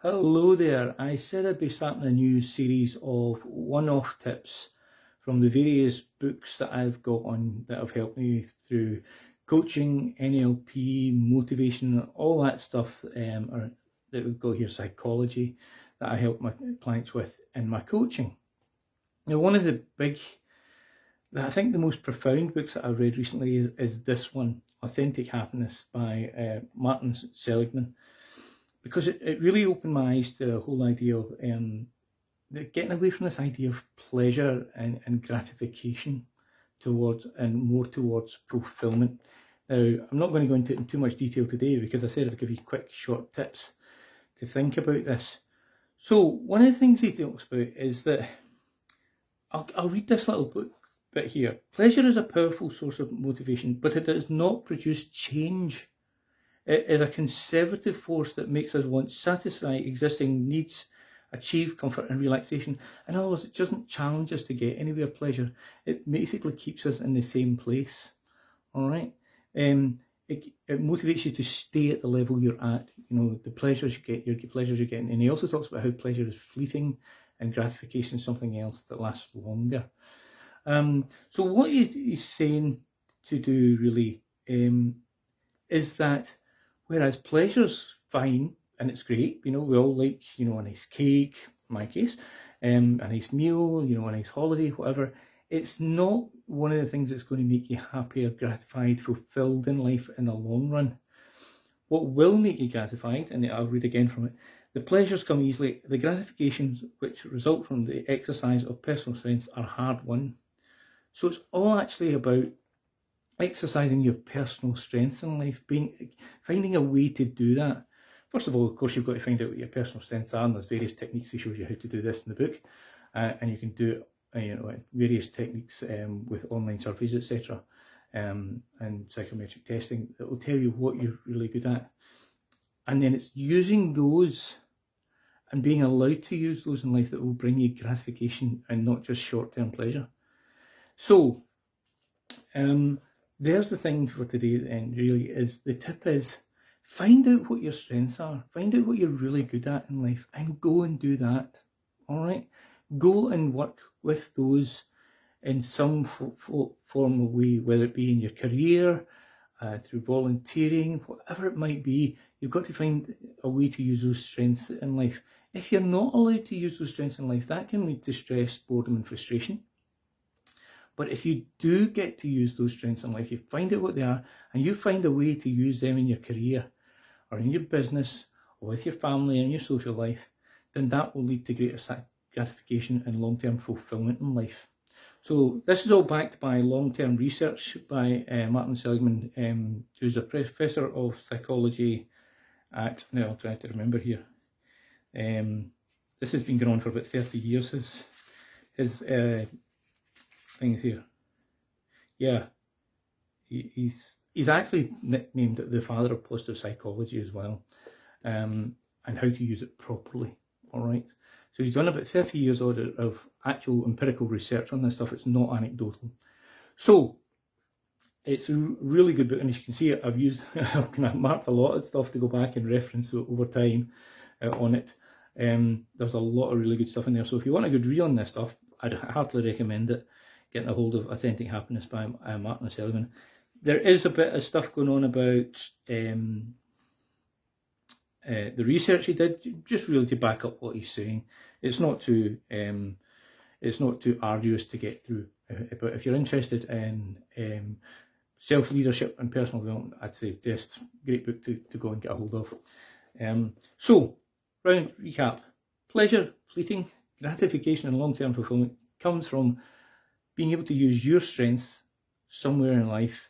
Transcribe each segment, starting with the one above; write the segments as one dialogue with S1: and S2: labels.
S1: Hello there. I said I'd be starting a new series of one-off tips from the various books that I've got on that have helped me through coaching, NLP, motivation, all that stuff, or that we've got here, psychology, that I help my clients with in my coaching. Now, one of the I think the most profound books that I've read recently is this one, Authentic Happiness by Martin Seligman. Because it really opened my eyes to the whole idea of getting away from this idea of pleasure and gratification and more towards fulfillment. Now, I'm not going to go into it in too much detail today because I said I'd give you quick, short tips to think about this. So one of the things he talks about is that, I'll read this little bit here. Pleasure is a powerful source of motivation, but it does not produce change. It is a conservative force that makes us want to satisfy existing needs, achieve comfort and relaxation. In other words, it doesn't challenge us to get anywhere pleasure. It basically keeps us in the same place. All right. It motivates you to stay at the level you're at. You know, the pleasures you get, your pleasures you're getting. And he also talks about how pleasure is fleeting and gratification is something else that lasts longer. So what he's saying to do really is that whereas pleasure's fine and it's great, you know, we all like, you know, a nice cake, in my case, a nice meal, you know, a nice holiday, whatever. It's not one of the things that's going to make you happy or gratified, fulfilled in life in the long run. What will make you gratified, and I'll read again from it, the pleasures come easily. The gratifications which result from the exercise of personal strength are hard won. So it's all actually about exercising your personal strengths in life, finding a way to do that. First of all, of course, you've got to find out what your personal strengths are, and there's various techniques. He shows you how to do this in the book, and you can do it, various techniques with online surveys, etc., and psychometric testing that will tell you what you're really good at, and then it's using those and being allowed to use those in life that will bring you gratification and not just short-term pleasure. So, there's the thing for today, and really is the tip is find out what your strengths are, find out what you're really good at in life, and go and do that. All right, go and work with those in some form of way, whether it be in your career, through volunteering, whatever it might be. You've got to find a way to use those strengths in life. If you're not allowed to use those strengths in life, that can lead to stress, boredom, and frustration. But if you do get to use those strengths in life, you find out what they are, and you find a way to use them in your career or in your business or with your family and your social life, then that will lead to greater gratification and long-term fulfillment in life. So this is all backed by long-term research by Martin Seligman, who's a professor of psychology at, now I'll try to remember here, this has been going on for about 30 years, his things here. Yeah, he's actually nicknamed the father of positive psychology as well, and how to use it properly. All right, so he's done about 30 years of actual empirical research on this stuff. It's not anecdotal. So it's a really good book, and as you can see, I've kind of marked a lot of stuff to go back and reference over time on it. There's a lot of really good stuff in there. So if you want a good read on this stuff, I'd heartily recommend it. Getting a hold of Authentic Happiness by Martin Seligman. There is a bit of stuff going on about the research he did, just really to back up what he's saying. It's not too arduous to get through. But if you're interested in self-leadership and personal development, I'd say just great book to go and get a hold of. So, round recap: pleasure, fleeting, gratification, and long-term fulfillment comes from being able to use your strengths somewhere in life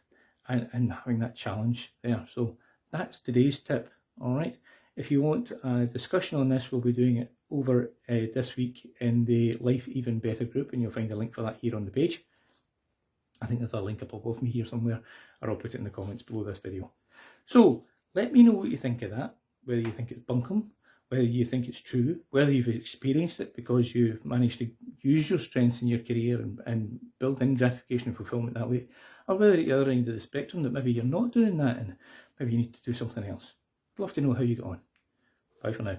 S1: and having that challenge there. So that's today's tip. All right. If you want a discussion on this, we'll be doing it over this week in the Life Even Better group, and you'll find a link for that here on the page. I think there's a link up above me here somewhere, or I'll put it in the comments below this video. So let me know what you think of that, whether you think it's bunkum, whether you think it's true, whether you've experienced it because you've managed to use your strengths in your career and build in gratification and fulfillment that way, or whether at the other end of the spectrum that maybe you're not doing that and maybe you need to do something else. I'd love to know how you get on. Bye for now.